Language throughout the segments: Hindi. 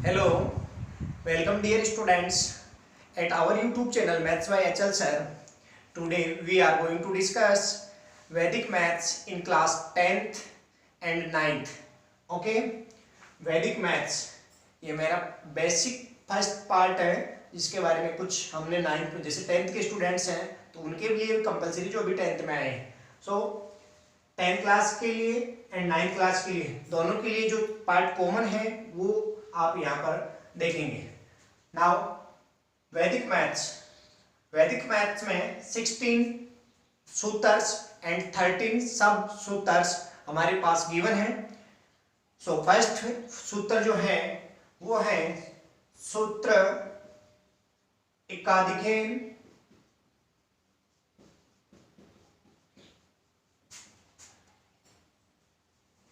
Hello, welcome dear students at our YouTube channel Maths by HL Sir. Today we are going to discuss Vedic Maths in class 10th and 9th. Okay, Vedic Maths ये मेरा बेसिक फर्स्ट पार्ट है जिसके बारे में कुछ हमने 9th में जैसे 10th के स्टूडेंट्स हैं तो उनके लिए कंपलसरी जो अभी 10th में आए हैं. सो 10th क्लास के लिए एंड 9th क्लास के लिए दोनों के लिए जो पार्ट कॉमन है वो आप यहाँ पर देखेंगे. नाउ वैदिक मैथ्स में 16 सूत्रस एंड 13 सब सूत्रस हमारे पास गिवन है. सो फर्स्ट सूत्र जो है वो है सूत्र एकाधिकेन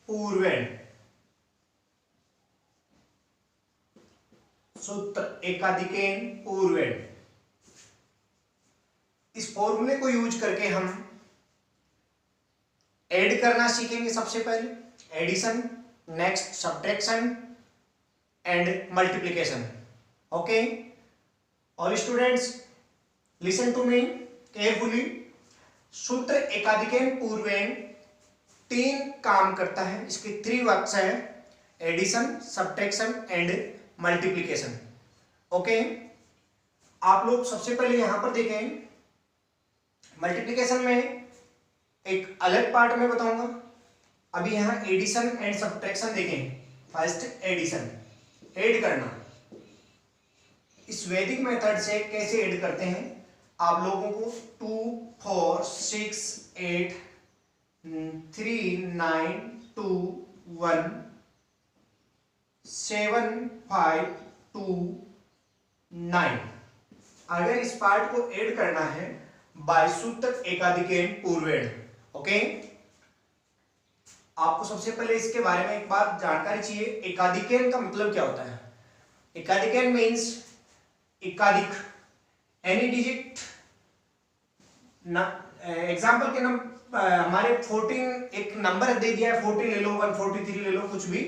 पूर्वेण. सूत्र एकाधिकेन पूर्वेण. इस फॉर्मूले को यूज करके हम ऐड करना सीखेंगे. सबसे पहले addition, next subtraction and multiplication. Okay all students listen to me carefully. सूत्र एकाधिकेन पूर्वेण 3 काम करता है. इसके 3 वर्क्स है: addition, subtraction and multiplication. Okay आप लोग सबसे पहले यहां पर देखें. मल्टीप्लिकेशन में एक अलग पार्ट में बताऊंगा. अभी यहां एडिशन एंड सब्ट्रैक्शन देखें. फर्स्ट एडिशन, ऐड करना. इस वैदिक मेथड से कैसे ऐड करते हैं आप लोगों को 2 4 6 8 3 9 2 1 7 5 2 9. अगर इस पार्ट को ऐड करना है बाय सूत्र एकाधिकेन पूर्वेण. ओके आपको सबसे पहले इसके बारे में एक बार जानकारी चाहिए. एकाधिकेन का मतलब क्या होता है? एकाधिकेन मीन्स एकाधिक, एनी डिजिट. एग्जाम्पल के हमारे 14 एक नंबर दे दिया है, 40 ले लो, 143 ले लो, कुछ भी.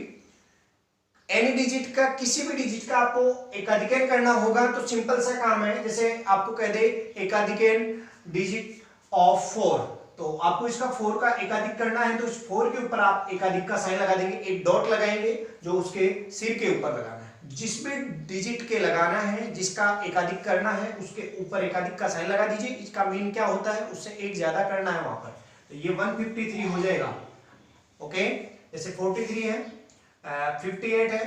एनी डिजिट का, किसी भी डिजिट का आपको एकाधिकेन करना होगा तो सिंपल सा काम है. जैसे आपको कह दे एकाधिकेन डिजिट ऑफ 4, तो आपको इसका 4 का एकाधिक करना है तो इस 4 के ऊपर आप एकाधिक का साइन लगा देंगे, एक डॉट लगाएंगे जो उसके सिर के ऊपर लगाना है. जिस भी डिजिट के लगाना है, जिसका एकाधिक करना है, उसके ऊपर एकाधिक का साइन लगा दीजिए. इसका मीन क्या होता है? उससे एक ज्यादा करना है वहां पर. तो ये 153 हो जाएगा. ओके जैसे 43 है, 58 है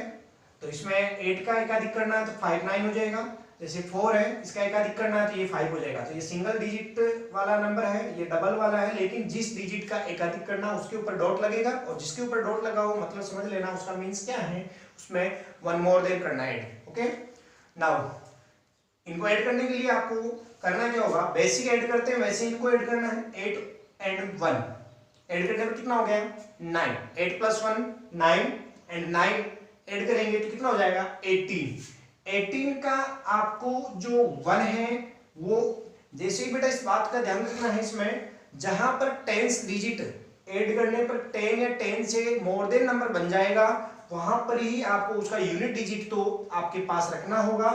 तो इसमें 8 का एकाधिक करना है तो 59 हो जाएगा. जैसे 4 है, इसका एकाधिक करना है तो ये 5 हो जाएगा. तो ये सिंगल डिजिट वाला नंबर है, ये डबल वाला है, लेकिन जिस डिजिट का एकाधिक करना उसके ऊपर डॉट लगेगा और जिसके ऊपर डॉट लगा हो मतलब समझ लेना उसका मीन्स क्या है, उसमें 1 मोर देन करना है ऐड. ओके नाउ इनको ऐड करने के लिए आपको करना क्या होगा? बेसिक ऐड करते हैं वैसे इनको ऐड करना है. 8 एंड 1 ऐड करने पर कितना हो गया? 9. 8 + 1 9 एंड 9 ऐड करेंगे तो कितना हो जाएगा? 18. 18 का आपको जो 1 है वो जैसे ही बेटा इस बात का ध्यान रखना है, इसमें जहां पर 10th डिजिट ऐड करने पर 10 या 10 से मोर देन नंबर बन जाएगा वहां पर ही आपको उसका यूनिट डिजिट तो आपके पास रखना होगा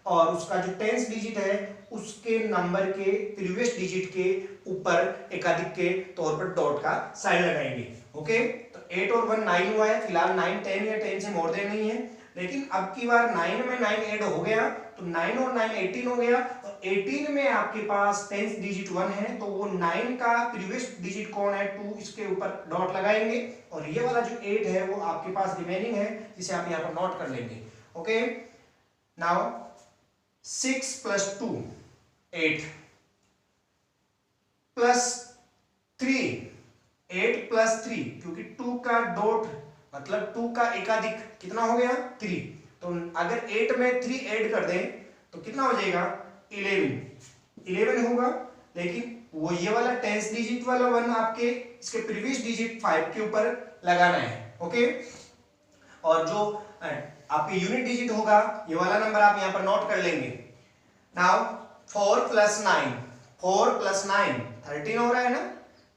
और उसका जो 10th डिजिट है उसके नंबर के प्रीवियस डिजिट के ऊपर एकाधिक के तौर पर डॉट का साइन लगाएंगे. ओके तो 8 और 1 9 हुआ है. फिलहाल 9 10 या 10 से मोर देन नहीं है, लेकिन अब की बार 9 में 9 ऐड हो गया तो 9 और 9 18 हो गया. और 18 में आपके पास 10th डिजिट 1 है तो वो 9 का प्रीवियस डिजिट कौन है? 2. इसके ऊपर डॉट लगाएंगे और ये वाला जो 8 है वो आपके पास रिमेनिंग है जिसे आप यहाँ पर नोट कर लेंगे. ओके नाउ 6 + 2 8 प्लस 3 8 + 3 क्योंकि 2 का डॉट मतलब 2 का एकाधिक कितना हो गया? 3. तो अगर 8 में 3 ऐड कर दें तो कितना हो जाएगा? 11 होगा. लेकिन वो ये वाला 10th डिजिट वाला 1 आपके इसके प्रीवियस डिजिट 5 के ऊपर लगाना है. ओके और जो आपके यूनिट डिजिट होगा ये वाला नंबर आप यहां पर नोट कर लेंगे. नाउ 4 + 9 4 + 9 13 हो रहा है ना.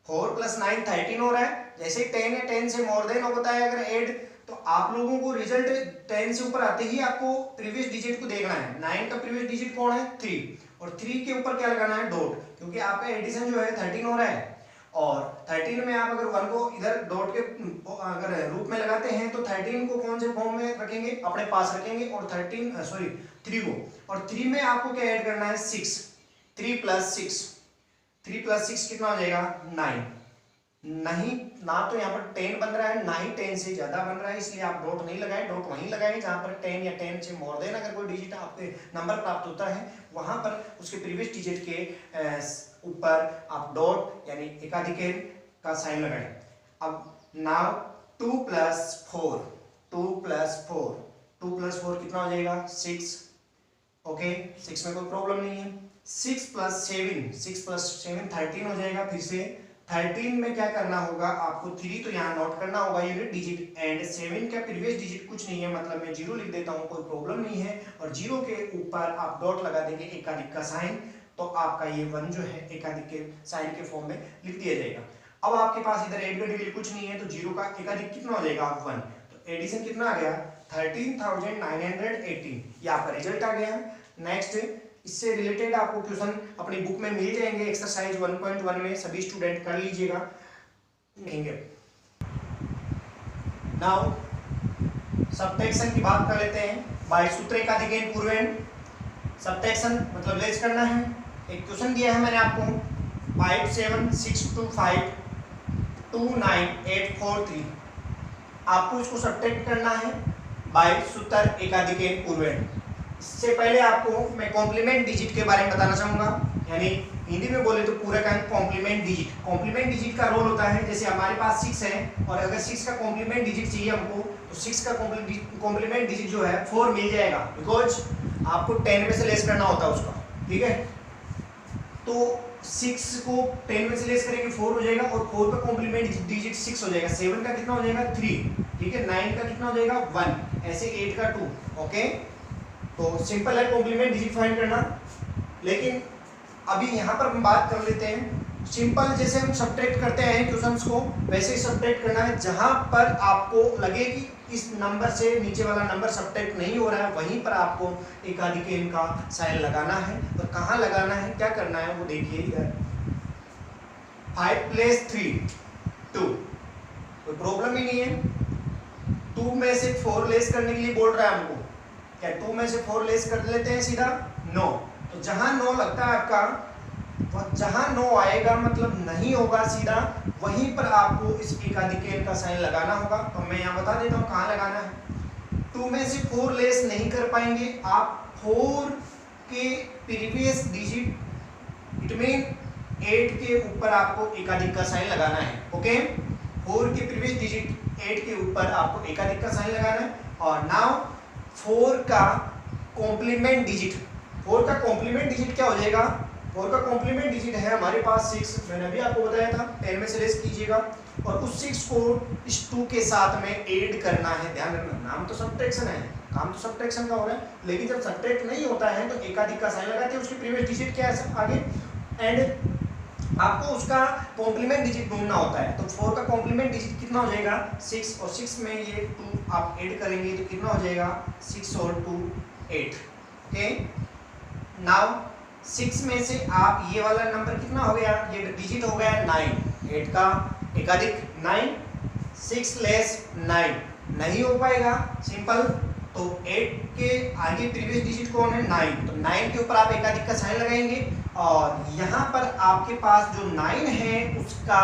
4 + 9 13 हो रहा है. जैसे 10 या 10 से मोर देन होता है अगर ऐड तो आप लोगों को रिजल्ट 10 से ऊपर आते ही आपको प्रीवियस डिजिट को देखना है। 9 का प्रीवियस डिजिट कौन है? 3, और 3 के ऊपर क्या लगाना है? डॉट, क्योंकि आपका एडिशन जो है 13 हो रहा है, और 13 में आप अगर 1 को इधर डॉट के अगर रूप में लगाते हैं तो 13 को कौन से फॉर्म में रखेंगे? अपने पास रखेंगे, और 3 को, और 3 में आपको क्या ऐड करना है? 6, 3 प्लस 6 कितना हो जाएगा? 9। नहीं, ना तो यहाँ पर 10 बन रहा है, ना ही 10 से ज्यादा बन रहा है, इसलिए आप डॉट नहीं लगाए। डॉट वहीं लगाए जहां पर 10 या 10 से मोर देन अगर कोई डिजिट आपके नंबर प्राप्त होता है, वहां पर उसके प्रीवियस डिजिट के ऊपर आप डॉट यानी एकाधिक का साइन लगाएं। अब नाउ 2 प्लस 4 कितना हो जाएगा? 6। ओके, 6 में कोई प्रॉब्लम नहीं है। 6 प्लस 7 13 हो जाएगा। फिर से 13 में क्या करना होगा आपको? 3 तो यहाँ नोट करना होगा यूनिट डिजिट, एंड 7 का प्रीवियस डिजिट कुछ नहीं है, मतलब मैं 0 लिख देता हूँ, कोई प्रॉब्लम नहीं है। और 0 के ऊपर आप डॉट लगा देंगे एकाधिक का साइन, तो आपका ये 1 जो है एकाधिक के साइन के फॉर्म में लिख दिया जाएगा। अब आपके पास इधर ऐड करने के लिए कुछ नहीं है, तो 0 का एकाधिक कितना हो जाएगा? 1। तो एडिशन कितना आ गया? 13,918, ये आपका रिजल्ट आ गया। नेक्स्ट, इससे रिलेटेड आपको क्वेश्चन अपनी बुक में मिल जाएंगे, एक्सरसाइज 1.1 में, सभी स्टूडेंट कर लीजिएगा। नाउ सब्ट्रैक्शन की बात कर लेते हैं। बाय सूत्र एकाधिक पूर्वेण सब्ट्रैक्शन मतलब लेस करना है। एक क्वेश्चन दिया है मैंने आपको, 5762529,843, आपको इसको सब्ट्रैक्ट करना है बाय सूत्र एकाधिक पूर्वेण। इससे पहले आपको मैं कॉम्प्लीमेंट डिजिट के बारे में बताना चाहूंगा, यानी हिंदी में बोले तो पूरा का कॉम्प्लीमेंट डिजिट। कॉम्प्लीमेंट डिजिट का रोल होता है, जैसे हमारे पास 6 है और अगर 6 का कॉम्प्लीमेंट डिजिट चाहिए हमको, तो 6 का कॉम्प्लीमेंट डिजिट जो है 4 मिल जाएगा, बिकॉज आपको 10 में से लेस करना होता है उसका। ठीक है, तो 6 को 10 में से लेस करेंगे 4 हो जाएगा, और 4 का कॉम्प्लीमेंट डिजिट 6 हो जाएगा। 7 का कितना हो जाएगा? 3। ठीक है, 9 का कितना हो जाएगा? 1, ऐसे 8 का 2। ओके, तो सिंपल है कॉम्प्लीमेंट डिजिट फाइंड करना। लेकिन अभी यहाँ पर हम बात कर लेते हैं सिंपल, जैसे हम सब्ट्रैक्ट करते हैं क्वेश्चंस को, वैसे ही सब्ट्रैक्ट करना है। जहां पर आपको लगे कि इस नंबर से नीचे वाला नंबर सब्ट्रैक्ट नहीं हो रहा है, वहीं पर आपको एकाधिक का साइन लगाना है। और कहाँ लगाना है, क्या करना है, वो देखिए इधर। 5 प्लस 3 2, कोई प्रॉब्लम ही नहीं है। 2 में से 4 लेस करने के लिए बोल रहा है हमको, क्या 2 में से 4 लेस कर लेते हैं सीधा? नो। तो जहां 9 लगता है आपका, जहां 9 आएगा मतलब नहीं होगा सीधा, वहीं पर आपको इस एकाधिक का साइन लगाना होगा। तो मैं यहाँ बता देता हूँ कहाँ लगाना है। 2 में से 4 लेस नहीं कर पाएंगे आप, 4 के प्रीवियस डिजिट इट मीन 8 के ऊपर आपको एकाधिक का साइन लगाना है। ओके, 4 के प्रीवियस डिजिट 8 के ऊपर आपको एकाधिक का साइन लगाना है। और नाउ 4 का कॉम्प्लीमेंट डिजिट, 4 का कॉम्प्लीमेंट डिजिट क्या हो जाएगा? 4 का कॉम्प्लीमेंट डिजिट है हमारे पास 6, मैंने अभी आपको बताया था, 10 में से लेस कीजिएगा, और उस 6 को इस 2 के साथ में ऐड करना है। ध्यान रखना, नाम तो सब्ट्रैक्शन है, काम तो सब्ट्रैक्शन का हो रहा है, लेकिन जब सब्ट्रैक्ट नहीं होता है तो एकाधिक का साइन लगाते हैं। उसके प्रीवियस डिजिट क्या है आगे, एंड आपको उसका कॉम्प्लीमेंट डिजिट ढूंढना होता है। तो 4 का कॉम्प्लीमेंट डिजिट कितना हो जाएगा? 6, और 6 में ये 2 आप ऐड करेंगे तो कितना हो जाएगा? 6 और 2 8। ओके, नाउ 6 में से आप ये वाला नंबर कितना हो गया? ये डिजिट हो गया 9, 8 का एकाधिक 9, 6 लेस 9 नहीं हो पाएगा सिंपल। तो 8 के आगे प्रीवियस डिजिट कौन है? 9। तो 9 के ऊपर आप एकाधिक का साइन लगाएंगे, और यहाँ पर आपके पास जो 9 है उसका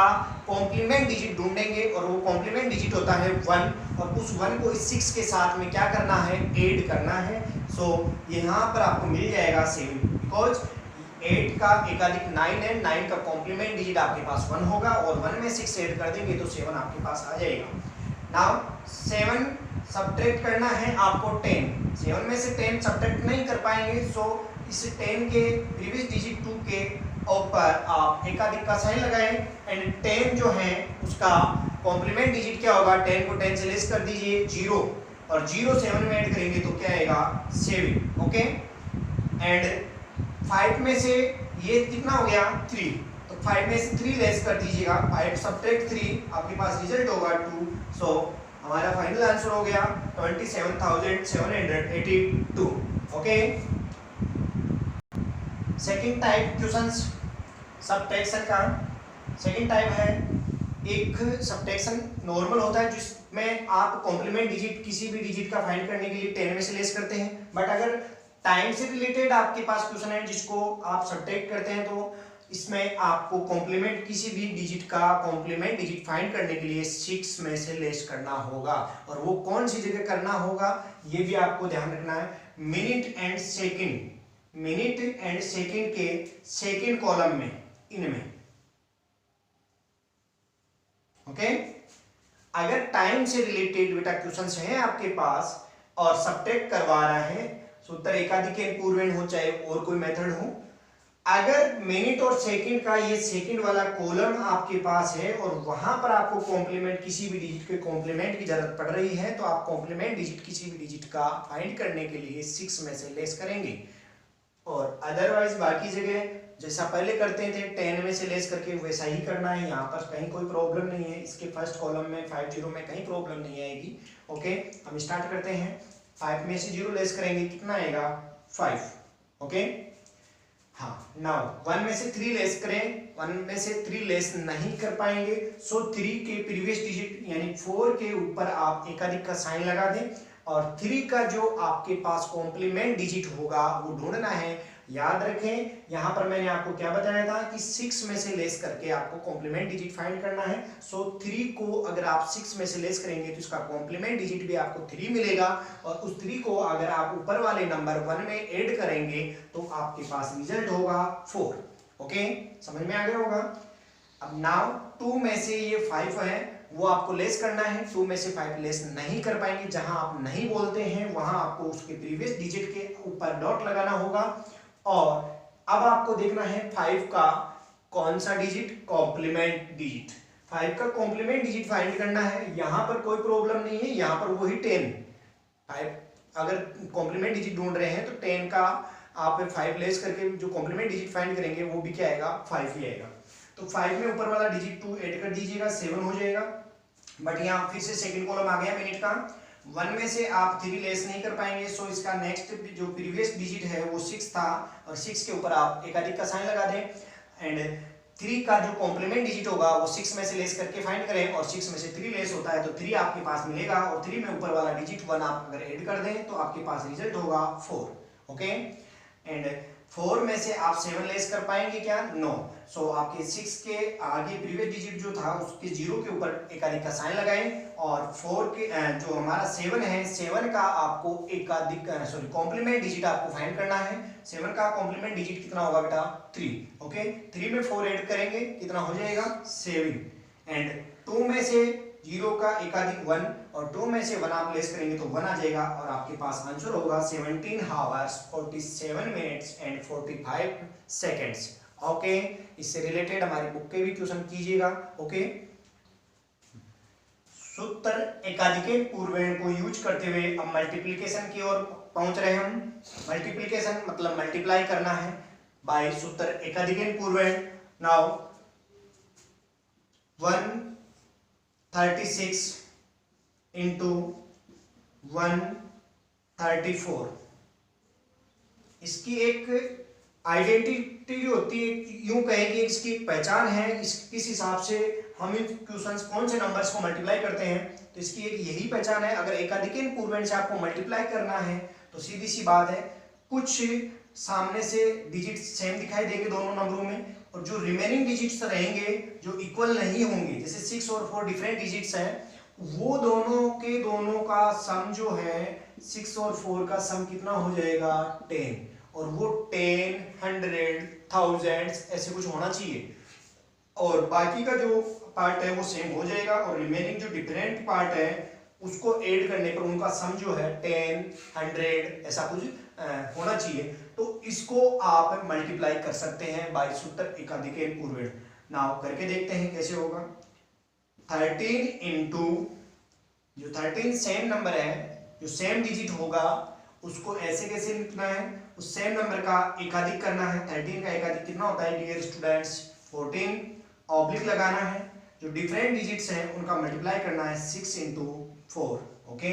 कॉम्प्लीमेंट डिजिट ढूंढेंगे, और वो कॉम्प्लीमेंट डिजिट होता है 1, और उस 1 को इस 6 के साथ में क्या करना है? ऐड करना है। सो यहाँ पर आपको मिल जाएगा 7, बिकॉज 8 का एकाधिक 9 है, 9 का कॉम्प्लीमेंट डिजिट आपके पास 1 होगा, और 1 में 6 ऐड कर देंगे तो 7 आपके पास आ जाएगा। नाउ 7 सब्ट्रैक्ट करना है आपको 10, 7 में से 10 सब्ट्रैक्ट नहीं कर पाएंगे, सो इस 10 के प्रीवियस डिजिट 2 के ऊपर आप एकाधिक का साइन लगाएं, एंड 10 जो है उसका कॉम्प्लीमेंट डिजिट क्या होगा? 10 को 10 से लेस कर दीजिए 0, और 0 7 में ऐड करेंगे तो क्या आएगा? 7। ओके, एंड 5 में से ये कितना हो गया? 3, तो 5 में से 3 लेस कर दीजिएगा, 5 सब्ट्रैक्ट 3 आपके पास रिजल्ट होगा 2। सो हमारा फाइनल आंसर हो गया 27,782। Okay, second type questions subtraction का। सेकंड टाइप है, एक सबट्रैक्शन नॉर्मल होता है जिसमें आप कॉम्प्लीमेंट डिजिट किसी भी डिजिट का फाइंड करने के लिए 10 में से लेस करते हैं। बट अगर टाइम से रिलेटेड आपके पास क्वेश्चन है जिसको आप सबट्रैक्ट करते हैं, तो इसमें आपको कॉम्प्लीमेंट किसी भी डिजिट का कॉम्प्लीमेंट डिजिट फाइंड करने के लिए 6 में से लेस करना होगा। और वो कौन सी जगह करना होगा ये भी आपको ध्यान रखना है। मिनट एंड सेकंड के सेकंड कॉलम में, इनमें। ओके, अगर टाइम से रिलेटेड बेटा क्वेश्चंस हैं आपके पास और सबट्रैक्ट करवा रहा है, सूत्र एकाधिक पूर्वेण हो चाहे और कोई मेथड हो, अगर मिनट और सेकंड का ये सेकंड वाला कॉलम आपके पास है और वहां पर आपको कॉम्प्लीमेंट किसी भी डिजिट के कॉम्प्लीमेंट की जरूरत पड़ रही है, तो आप कॉम्प्लीमेंट डिजिट किसी भी डिजिट का फाइंड करने के लिए 6 में से लेस करेंगे। और अदरवाइज बाकी जगह जैसा पहले करते थे 10 में से लेस करके वैसा ही करना है। यहाँ पर कहीं कोई प्रॉब्लम नहीं है, इसके फर्स्ट कॉलम में 50 में कहीं प्रॉब्लम नहीं आएगी। ओके, हम स्टार्ट करते हैं। 5 में से 0 लेस करेंगे, कितना आएगा 5। ओके, हाँ, नाउ 1 में से 3 लेस करें, 1 में से 3 लेस नहीं कर पाएंगे, सो 3 के प्रीवियस डिजिट यानी 4 के ऊपर आप एकाधिक का साइन लगा दें और 3 का जो आपके पास कॉम्प्लीमेंट डिजिट होगा वो ढूंढना है। याद रखें, यहां पर मैंने आपको क्या बताया था कि 6 में से लेस करके आपको कॉम्प्लीमेंट डिजिट फाइंड करना है। सो 3 को अगर आप 6 में से लेस करेंगे तो इसका कॉम्प्लीमेंट डिजिट भी आपको 3 मिलेगा और उस 3 को अगर आप ऊपर वाले नंबर 1 में ऐड करेंगे तो आपके पास रिजल्ट होगा 4। ओके, समझ में आ गया होगा। अब नाउ 2 में से ये 5 है वो आपको लेस करना है। 2 में से 5 लेस नहीं कर पाएंगे, जहां आप नहीं बोलते हैं वहां आपको उसके प्रीवियस डिजिट के ऊपर डॉट लगाना होगा। और अब आपको देखना है 5 का कौन सा डिजिट, कॉम्प्लीमेंट डिजिट। 5 का कॉम्प्लीमेंट डिजिट फाइंड करना है। यहां पर कोई प्रॉब्लम नहीं है, यहां पर वही 10। 5 अगर कॉम्प्लीमेंट डिजिट ढूंढ रहे हैं तो 10 का आप 5 लेस करके जो कॉम्प्लीमेंट डिजिट फाइंड करेंगे वो भी क्या आएगा, 5 ही आएगा। तो 5 में ऊपर वाला डिजिट 2 ऐड कर दीजिएगा, 7 हो जाएगा। बट यहाँ फिर से सेकंड कॉलम आ गया मिनट का। 1 में से आप 3 लेस नहीं कर पाएंगे, सो इसका नेक्स्ट जो प्रीवियस डिजिट है वो 6 था और 6 के ऊपर आप एकाधिक का साइन लगा दें एंड 3 का जो कॉम्प्लीमेंट डिजिट होगा वो 6 में से लेस करके फाइंड करें और 6 में से 3 लेस होता है तो 3 आपके पास मिलेगा और 3 में ऊपर वाला डिजिट 1 आप अगर ऐड कर दें तो आपके पास रिजल्ट होगा 4। ओके, एंड 4 में से आप 7 लेस कर पाएंगे क्या, नो। सो आपके 6 के आगे प्रीवियस डिजिट जो था उसके 0 के ऊपर एकाधिक का साइन लगाएं और 4 के जो हमारा 7 है 7 का आपको एकाधिक कॉम्प्लीमेंट डिजिट आपको फाइंड करना है। 7 का कॉम्प्लीमेंट डिजिट कितना होगा बेटा, 3। ओके, 3 में 4 ऐड करेंगे कितना हो जाएगा, 7। एंड 2 में से 0 का एकाधिक 1 और 2 में से 1 आप लेस करेंगे तो 1 आ जाएगा और आपके पास आंसर होगा 17 hours 47 minutes and 45 seconds। Okay, इससे रिलेटेड हमारी बुक के भी क्वेश्चन कीजिएगा। ओके, सूत्र एकाधिक पूर्वेण को यूज करते हुए अब मल्टीप्लिकेशन की ओर पहुंच रहे हैं हम। मल्टीप्लिकेशन मतलब मल्टीप्लाई करना है बाय सूत्र एकाधिक पूर्वेण। नाउ 136 इंटू 134, इसकी एक आइडेंटिटी जो होती है, यूं कहें कि इसकी एक पहचान है। किस हिसाब से हम इन क्वेश्चंस कौन से नंबर्स को मल्टीप्लाई करते हैं, तो इसकी एक यही पहचान है। अगर एकाधिक पूर्वेण से आपको मल्टीप्लाई करना है तो सीधी सी बात है, कुछ सामने से डिजिट सेम दिखाई देंगे दोनों नंबरों में और जो रिमेनिंग डिजिट्स रहेंगे जो इक्वल नहीं होंगे, जैसे 6 और 4 डिफरेंट डिजिट्स हैं, वो दोनों के दोनों का सम जो है 6 और 4 का सम कितना हो जाएगा, 10। और वो 10, 100, thousands ऐसे कुछ होना चाहिए और बाकी का जो पार्ट है वो सेम हो जाएगा और रिमेनिंग जो डिफरेंट पार्ट है उसको ऐड करने पर उनका सम जो है 10, 100 ऐसा कुछ होना चाहिए। तो इसको आप मल्टीप्लाई कर सकते हैं बाय सूत्र एकाधिक पूर्वेण। नाउ करके देखते हैं कैसे होगा। 13 इंटू जो 13 सेम नंबर है, जो सेम डिजिट होगा उसको ऐसे कैसे लिखना है, उस सेम नंबर का एकाधिक करना है। 13 का एकाधिक कितना होता है डियर स्टूडेंट्स, 14। ऑब्लिक लगाना है, जो डिफरेंट डिजिट्स हैं उनका मल्टीप्लाई करना है 6 इंटू 4। ओके,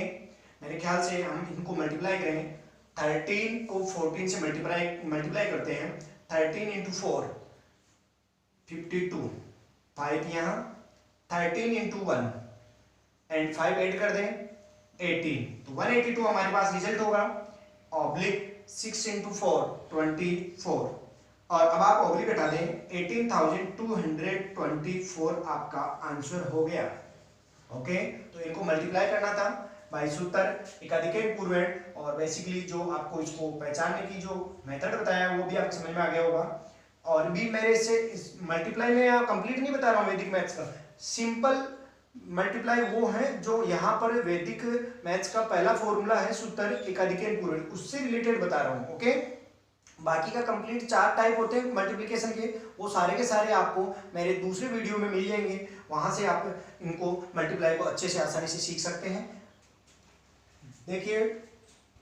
मेरे ख्याल से हम इनको मल्टीप्लाई करें, 13 को 14 से मल्टीप्लाई करते हैं, 13 इंटू 4 52, 5 यहाँ, 13 इंटू 1 एंड 5 ऐड कर दें 18, तो 182 हमारे पास रिजल्ट होगा। ऑब्लिक 6 इंटू 4 24, और अब आप ऑब्लिक हटा दें, 18,224 आपका आंसर हो गया। ओके, तो इनको मल्टीप्लाई करना था बाई सूत्र एकाधिक पूर्वेण, और बेसिकली जो आपको इसको पहचानने की जो मेथड बताया वो भी आपको समझ में आ गया होगा। और भी मेरे से इस मल्टीप्लाई में यहाँ कंप्लीट नहीं बता रहा हूँ वैदिक मैथ्स का, सिंपल मल्टीप्लाई वो है जो यहाँ पर वैदिक मैथ्स का पहला फॉर्मूला है सूत्र एकाधिक पूर्वेण, उससे रिलेटेड बता रहा हूँ। ओके, बाकी का कंप्लीट 4 टाइप होते हैं मल्टीप्लिकेशन के, वो सारे के सारे आपको मेरे दूसरे वीडियो में मिल जाएंगे, वहां से आप इनको मल्टीप्लाई को अच्छे से आसानी से सीख सकते हैं। देखिए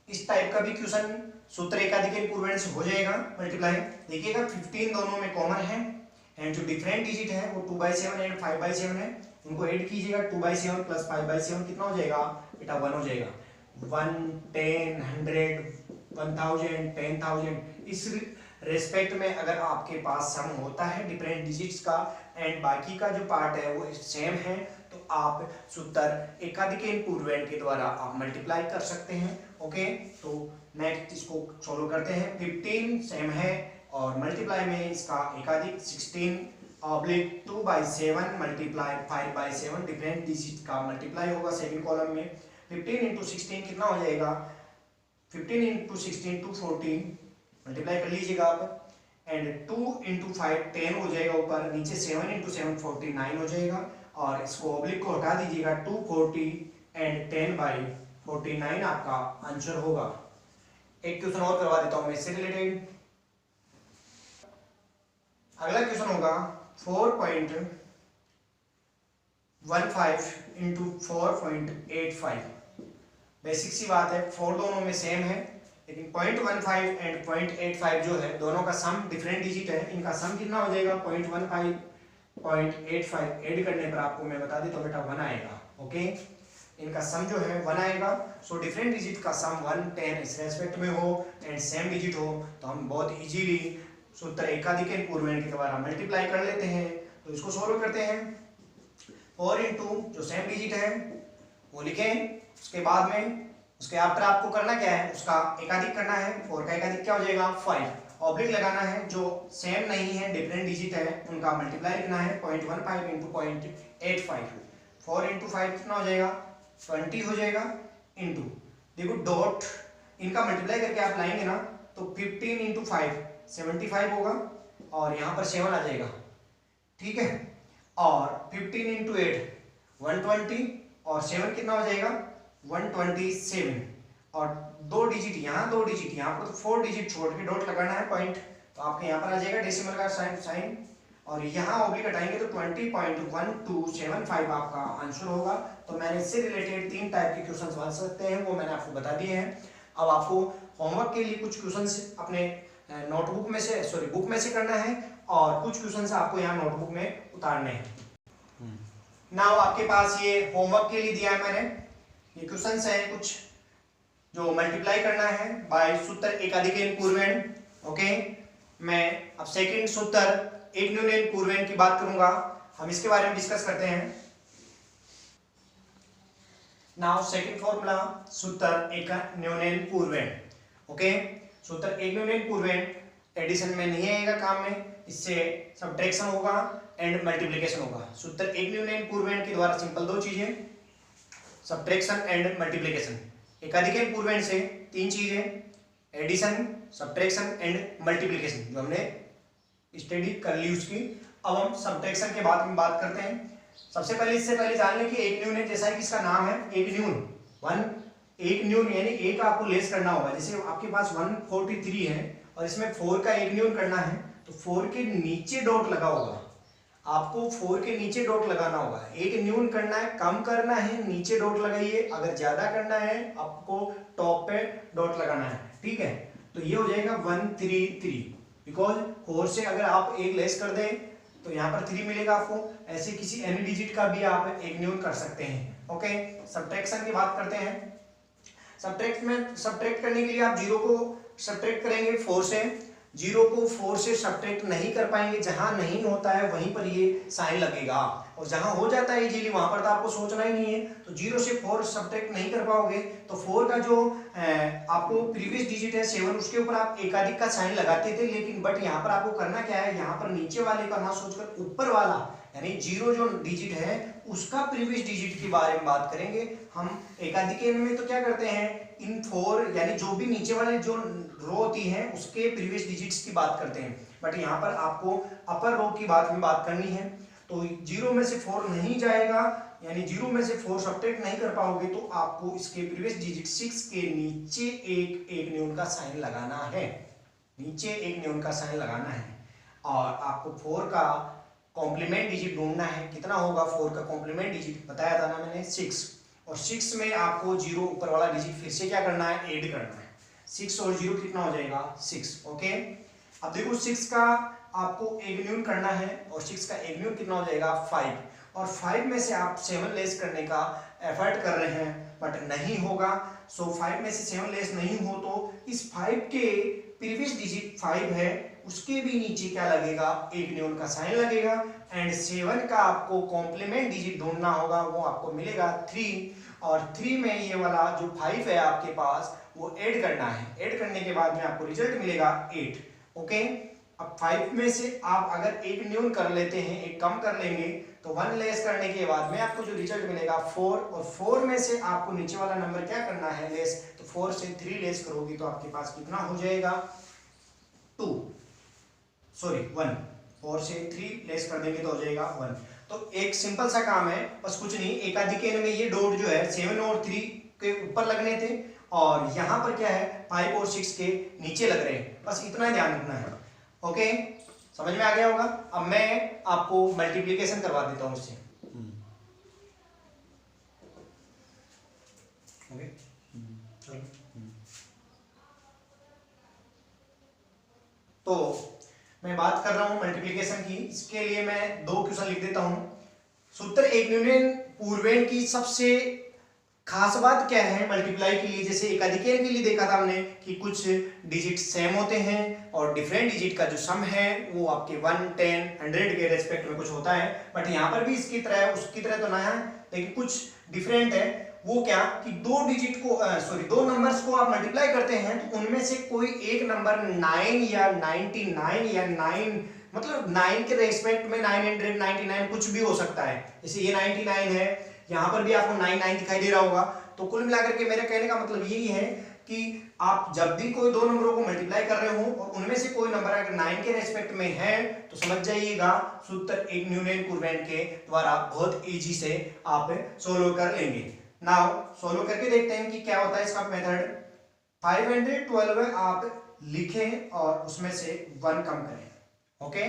इस टाइप का भी क्वेश्चन सूत्र एकाधिक पूर्वेण से हो जाएगा मल्टीप्लाई। देखिएगा 15 दोनों में कॉमन है, एंड जो डिफरेंट डिजिट है वो 2/7 एंड 5/7 है, उनको ऐड कीजिएगा, 2/7 प्लस 5/7 कितना हो जाएगा बेटा, 1 हो जाएगा। 1, 10, 100, 1000, 10,000, इस रेस्पेक्ट में अगर आपके पास सम होता है डिफरेंट डिजिट्स का एंड बाकी का जो पार्ट है वो सेम है, तो आप सूत्र एकाधिक पूर्वेण के द्वारा आप मल्टीप्लाई कर सकते हैं। ओके, तो नेक्स्ट इसको सॉल्व करते हैं। 15 सेम है और मल्टीप्लाई में इसका एकाधिक 16 ऑब्लिक 2/7 मल्टीप्लाई 5/7 डिफरेंट डिजिट का मल्टीप्लाई होगा सेकंड कॉलम में। 15 इंटू 16 कितना हो जाएगा, 15 इंटू 16 240 मल्टीप्लाई कर लीजिएगा आप, एंड 2 इंटू 5 10 हो जाएगा ऊपर, नीचे 7 इंटू 7 49 हो जाएगा, और इसको ऑब्लिक को हटा दीजिएगा, 240 एंड 10/49 आपका आंसर होगा। एक क्वेश्चन और करवा देता हूं मैं इससे रिलेटेड। अगला क्वेश्चन होगा 4.15 इंटू 4.85। बेसिक सी बात है, 4 दोनों में सेम है, लेकिन 0.15 एंड 0.85 जो है दोनों का सम डिफरेंट डिजिट है, इनका सम कितना हो जाएगा 0.15 0.85 ऐड करने पर आपको मैं बता देता हूँ बेटा 1 आएगा। ओके, इनका सम जो है 1 आएगा। सो डिफरेंट डिजिट का सम 1, 10 इस रेस्पेक्ट में हो एंड सेम डिजिट हो तो हम बहुत इजीली सूत्र एकाधिक पूर्वेण के द्वारा मल्टीप्लाई कर लेते हैं। तो इसको सोल्व करते हैं, 4 इंटू जो सेम डिजिट है वो लिखें, उसके बाद में उसके आफ्टर आपको करना क्या है, उसका एकाधिक करना है। 4 का एकाधिक क्या हो जाएगा 5, ऑब्लिक लगाना है, जो सेम नहीं है डिफरेंट डिजिट है उनका मल्टीप्लाई लिखना है, 0.15 इंटू 0.85। 4 इंटू 5 कितना हो जाएगा 20 हो जाएगा, इंटू देखो डॉट इनका मल्टीप्लाई करके आप लाएंगे ना तो 15 इंटू 5 75 होगा, और यहाँ पर 7 आ जाएगा, ठीक है, और 15 इंटू 8 120, और 7 कितना हो जाएगा 127, और 2 डिजिट यहाँ 2 डिजिट यहाँ पर, तो 4 डिजिट छोड़ के डॉट लगाना है पॉइंट, तो आपके यहाँ पर आ जाएगा डेसिमल का साइन, और यहाँ ऑब्लिक हटाएंगे तो 20.1275 आपका आंसर होगा। तो मैंने इससे रिलेटेड 3 टाइप के क्वेश्चंस बन सकते हैं, वो मैंने आपको बता दिए हैं। अब आपको होमवर्क के लिए कुछ क्वेश्चंस अपने नोटबुक में से बुक में से करना है, और कुछ क्वेश्चंस आपको यहाँ नोटबुक में उतारने हैं। नाउ आपके पास ये होमवर्क के लिए दिया है मैंने, ये क्वेश्चंस है कुछ जो मल्टीप्लाई करना है बाय सूत्र एकाधिक पूर्वेण। ओके, मैं अब सेकंड सूत्र एक न्यूनन पूर्वेण की बात करूंगा, हम इसके बारे में डिस्कस करते हैं। नाउ सेकंड फॉर्मूला सूत्र एक न्यूनन पूर्वेण। ओके, सूत्र एक न्यूनन पूर्वेण एडिशन में नहीं आएगा काम में, इससे सब्ट्रैक्शन होगा एंड मल्टीप्लिकेशन होगा। सूत्र एक न्यूनन पूर्वेण के द्वारा सिंपल 2 चीजें, सब्ट्रैक्शन एंड मल्टीप्लिकेशन। एकाधिक पूर्वेण से 3 चीजें, एडिशन, सब्ट्रैक्शन एंड मल्टीप्लिकेशन, जो हमने स्टडी कर ली उसकी। अब हम सब्ट्रैक्शन के बाद में बात करते हैं। सबसे पहले इससे पहले जान लें कि एक न्यून जैसा कि इसका नाम है एक न्यून, एक न्यून यानी एक आपको लेस करना होगा। जैसे आपके पास 143 है और इसमें 4 का एक न्यून करना है, तो 4 के नीचे डॉट लगा होगा, आपको 4 के नीचे डॉट लगाना होगा। एक न्यून करना है, कम करना है, नीचे डॉट लगाइए, अगर ज्यादा करना है आपको टॉप पे डॉट लगाना है, ठीक है। तो ये हो जाएगा 133, बिकॉज 4 से अगर आप एक लेस कर दें तो यहाँ पर 3 मिलेगा आपको। ऐसे किसी एनी डिजिट का भी आप एक न्यून कर सकते हैं। ओके, सब्ट्रैक्शन की बात करते हैं। सब्ट्रैक्ट करने के लिए आप 0 को सब्ट्रैक्ट करेंगे 4 से, 0 को 4 से सब्ट्रैक्ट नहीं कर पाएंगे, जहां नहीं होता है वहीं पर ये साइन लगेगा, और जहां हो जाता है इजीली वहां पर तो आपको सोचना ही नहीं है। तो 0 से 4 सब्ट्रैक्ट नहीं कर पाओगे, तो 4 का जो आपको प्रीवियस डिजिट है 7, उसके ऊपर आप एकाधिक का साइन लगाते थे, लेकिन बट यहाँ पर आपको करना क्या है, यहाँ पर नीचे वाले का ना सोचकर ऊपर वाला यानी 0 जो डिजिट है उसका प्रीवियस डिजिट के बारे में बात करेंगे हम। एकाधिक में तो क्या करते हैं, इन 4 यानी जो भी नीचे वाले जो रो होती है उसके प्रीवियस डिजिट्स की बात करते हैं, बट यहाँ पर आपको अपर रो की बात में बात करनी है। तो 0 में से 4 नहीं जाएगा, यानी 0 में से 4 सब्ट्रैक्ट नहीं कर पाओगे, तो आपको इसके प्रीवियस डिजिट 6 के नीचे एक न्यून का साइन लगाना है, नीचे एक न्यून का साइन लगाना है। और आपको 4 का कॉम्प्लीमेंट डिजिट ढूंढना है, कितना होगा 4 का कॉम्प्लीमेंट डिजिट बताया था ना मैंने 6, और 6 में आपको 0 ऊपर वाला डिजिट फिर से क्या करना है, ऐड करना है। 6 और 0 कितना हो जाएगा 6। ओके, अब देखो 6 का आपको एक न्यून करना है, और 6 का एक न्यून कितना हो जाएगा 5, और 5 में से आप 7 लेस करने का एफर्ट कर रहे हैं बट नहीं होगा। सो 5 में से 7 लेस नहीं हो तो इस 5 के प्रीवियस डिजिट 5 है उसके भी नीचे क्या लगेगा, एक न्यून का साइन लगेगा, एंड 7 का आपको कॉम्प्लीमेंट डिजिट ढूंढना होगा, वो आपको मिलेगा 3, और 3 में ये वाला जो 5 है आपके पास वो ऐड करना है, ऐड करने के बाद में आपको रिजल्ट मिलेगा 8। ओके, अब 5 में से आप अगर एक न्यून कर लेते हैं, एक कम कर लेंगे, तो 1 लेस करने के बाद में आपको जो रिजल्ट मिलेगा 4, और 4 में से आपको नीचे वाला नंबर क्या करना है लेस, तो 4 से 3 लेस करोगे तो आपके पास कितना हो जाएगा 1, 4 से 3 लेस कर देंगे तो हो जाएगा 1। तो एक सिंपल सा काम है, बस कुछ नहीं, एकाधिक में ये डॉट जो है 7 और 3 के ऊपर लगने थे, और यहाँ पर क्या है 5 और 6 के नीचे लग रहे हैं, बस इतना ही ध्यान रखना है। ओके, समझ में आ गया होगा। अब मैं आपको मल्टीप्लिकेशन करवा देता हूं इससे। ओके, चलो। तो मैं बात कर रहा हूं मल्टीप्लिकेशन की, इसके लिए मैं 2 क्वेश्चन लिख देता हूं। सूत्र एक न्यूनन पूर्वेण की सबसे खास बात क्या है मल्टीप्लाई के लिए, जैसे एकाधिकेय के लिए देखा था हमने कि कुछ डिजिट सेम होते हैं और डिफरेंट डिजिट का जो सम है वो आपके 1, 10, 100 के रेस्पेक्ट में कुछ होता है, बट यहाँ पर भी इसकी तरह उसकी तरह तो नया है लेकिन कुछ डिफरेंट है। वो क्या कि दो नंबर्स को आप मल्टीप्लाई करते हैं तो उनमें से कोई एक नंबर 9 या 99 या 9 मतलब 9 के रेस्पेक्ट में 999 कुछ भी हो सकता है। जैसे ये 99 है, यहाँ पर भी आपको 99 दिखाई दे रहा होगा। तो कुल मिलाकर के मेरे कहने का मतलब यही है कि आप जब भी कोई 2 नंबरों को मल्टीप्लाई कर रहे हो और उनमें से कोई नंबर अगर 9 के रेस्पेक्ट में है तो समझ जाइएगा सूत्र एक न्यूनन पूर्वेण के द्वारा बहुत इजी से आप सोल्व कर लेंगे। नाउ सोल्व करके देखते हैं कि क्या होता है इसका मेथड। 512 आप लिखें और उसमें से 1 कम करें। ओके,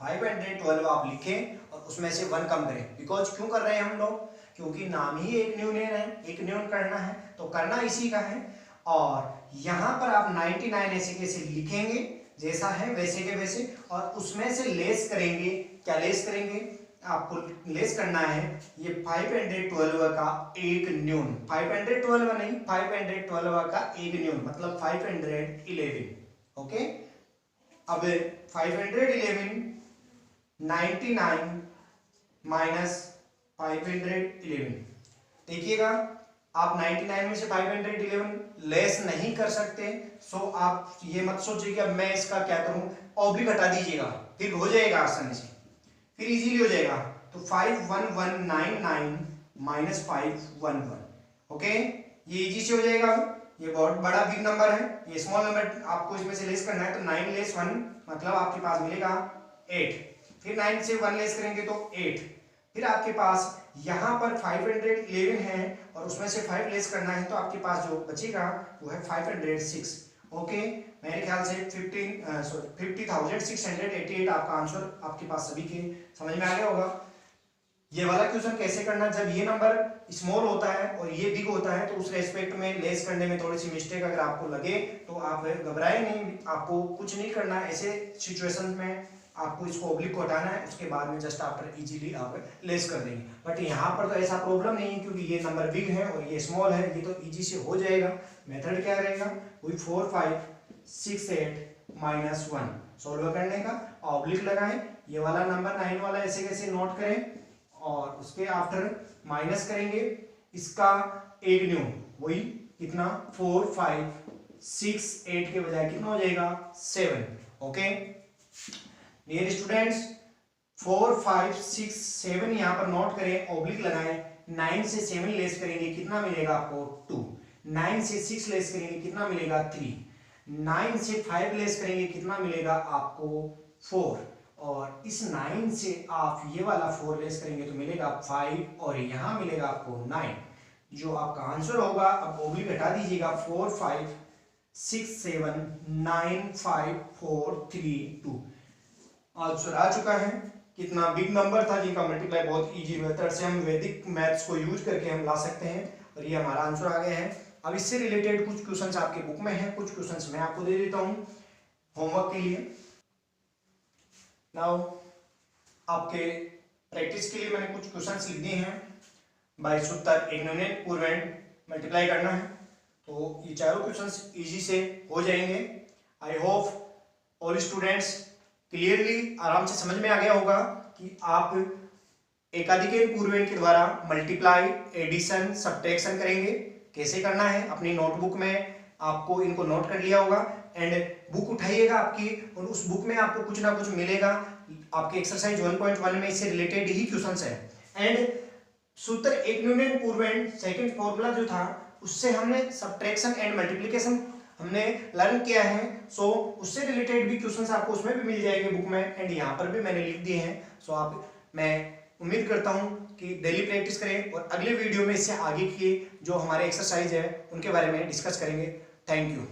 512 आप लिखें और उसमें से 1 कम करें। बिकॉज क्यों कर रहे हैं हम लोग, क्योंकि नाम ही एक न्यूनन है, एक न्यून करना है तो करना इसी का है। और यहां पर आप 99 ऐसे कैसे लिखेंगे जैसा है वैसे के वैसे, और उसमें से लेस करेंगे। क्या लेस करेंगे, आपको लेस करना है ये 512 का एक न्यून, 512 नहीं 512 का एक न्यून मतलब 511। ओके, अब 511 99 माइनस 511, देखिएगा आप 99 में से 511 लेस नहीं कर सकते। सो आप ये मत सोचिए कि अब मैं इसका क्या करूं, ऑब्लिक हटा दीजिएगा फिर हो जाएगा आसानी से, फिर इजीली हो जाएगा। तो 51199 माइनस 511, ओके, ये इजी से हो जाएगा। ये बहुत बड़ा बिग नंबर है, ये स्मॉल नंबर आपको इसमें से लेस करना है। तो 9 लेस 1 मतलब आपके पास मिलेगा 8, फिर 9 से 1 लेस करेंगे तो 8, फिर आपके पास यहाँ पर 511 है और उसमें से 5 लेस करना है तो आपके पास जो बचेगा वो है 506। ओके, मेरे ख्याल से 50,688 आपका आंसर आपके पास सभी के समझ में आ गया होगा। ये वाला क्वेश्चन कैसे करना, जब ये नंबर स्मॉल होता है और ये बिग होता है तो उस रेस्पेक्ट में लेस करने में थोड़ी सी मिस्टेक अगर आपको लगे तो आप घबराए नहीं, आपको कुछ नहीं करना। ऐसे सिचुएशन में आपको इसको ऑब्लिक को हटाना है, उसके बाद में जस्ट आफ्टर इजीली आप लेस कर देंगे। बट यहाँ पर तो ऐसा प्रॉब्लम नहीं है क्योंकि ये नंबर बिग है और ये स्मॉल है, ये तो इजी से हो जाएगा। मेथड क्या रहेगा, वही 4 5 6 8 -1 सॉल्व करने का, ऑब्लिक लगाएं, ये वाला नंबर 9 वाला ऐसे कैसे नोट करें और उसके आफ्टर माइनस करेंगे इसका एक न्यू, वही कितना 4 5 6 8 के बजाय कितना हो जाएगा 7। ओके डियर स्टूडेंट्स, 4 5 6 7 यहाँ पर नोट करें, ऑब्लिक लगाएं, 9 से 7 लेस करेंगे कितना मिलेगा आपको 2, 9 से 6 लेस करेंगे कितना मिलेगा 3, 9 से 5 लेस करेंगे कितना मिलेगा आपको 4, और इस 9 से आप ये वाला 4 लेस करेंगे तो मिलेगा 5 और यहाँ मिलेगा आपको 9। जो आपका आंसर होगा, अब ऑब्लिक हटा दीजिएगा, 4 5 6 7 9 5 4 3 2 आंसर आ चुका है। कितना बिग नंबर था जिनका मल्टीप्लाई बहुत इजी मेथड से हम वैदिक मैथ्स को यूज करके हम ला सकते हैं, और ये हमारा आंसर आ गया है। अब इससे रिलेटेड कुछ क्वेश्चंस आपके बुक में हैं, कुछ क्वेश्चंस मैं आपको दे देता हूं होमवर्क के लिए। नाउ आपके प्रैक्टिस के लिए मैंने कुछ क्वेश्चंस लिख दिए हैं। बाय सूत्र इग्नोरेंट पूर्वेंट मल्टीप्लाई करना है, तो ये चारों क्वेश्चंस इजी से हो जाएंगे। I hope all students clearly आराम से समझ में आ गया होगा कि आप एकाधिक पूर्वेंट के द्वारा मल्टीप्लाई, एडिशन, सब्ट्रैक्शन करेंगे, कैसे करना है। अपनी नोटबुक में आपको इनको नोट कर लिया होगा, एंड बुक उठाइएगा आपकी, और उस बुक में आपको कुछ ना कुछ मिलेगा। आपके एक्सरसाइज 1.1 में इससे रिलेटेड ही क्वेश्चंस है। एंड सूत्र इग्नोरेंट पूर्वेंट सेकंड फॉर्मूला जो था उससे हमने सब्ट्रैक्शन एंड मल्टीप्लिकेशन हमने लर्न किया है, सो उससे रिलेटेड भी क्वेश्चंस आपको उसमें भी मिल जाएंगे बुक में, एंड यहाँ पर भी मैंने लिख दिए हैं। सो मैं उम्मीद करता हूँ कि डेली प्रैक्टिस करें, और अगले वीडियो में इससे आगे की जो हमारे एक्सरसाइज है उनके बारे में डिस्कस करेंगे। Thank you.